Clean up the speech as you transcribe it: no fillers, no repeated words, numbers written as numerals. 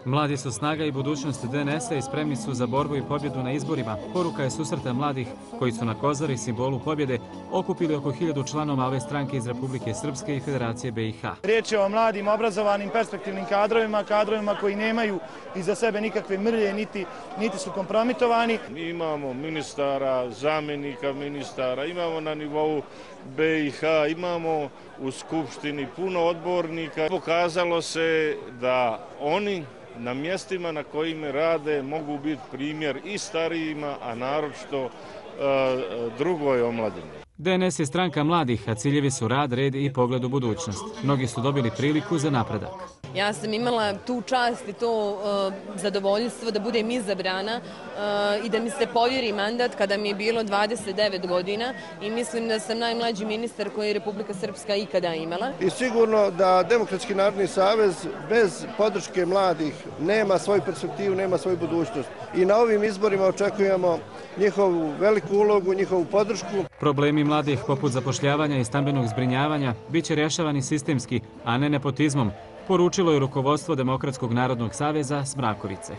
Mladi su snaga i budućnost DNS-a i spremni su za borbu i pobjedu na izborima. Poruka je susreta mladih koji su na Kozari, simbolu pobjede, okupili oko 1000 članova ove stranke iz Republike Srpske i Federacije BiH. Riječ je o mladim, obrazovanim, perspektivnim kadrovima koji nemaju iza sebe nikakve mrlje, niti su kompromitovani. Mi imamo ministara, zamjenika ministara, imamo na nivou BiH, imamo u Skupštini puno odbornika. Pokazalo se da oni na mjestima na kojima rade mogu biti primjer i starijima, a naročito drugoj omladini. DNS je stranka mladih, a ciljevi su rad, red i pogled u budućnost. Mnogi su dobili priliku za napredak. Ja sam imala tu čast i to zadovoljstvo da budem izabrana i da mi se povjeri mandat kada mi je bilo 29 godina i mislim da sam najmlađi ministar koji je Republika Srpska ikada imala. I sigurno da Demokratski narodni savez bez podrške mladih nema svoju perspektivu, nema svoju budućnost. I na ovim izborima očekujemo njihovu veliku ulogu, njihovu podršku. Problemi mladih poput zapošljavanja i stambenog zbrinjavanja bit će rješavani sistemski, a ne nepotizmom, poručilo je rukovodstvo Demokratskog narodnog saveza s Mrakovice.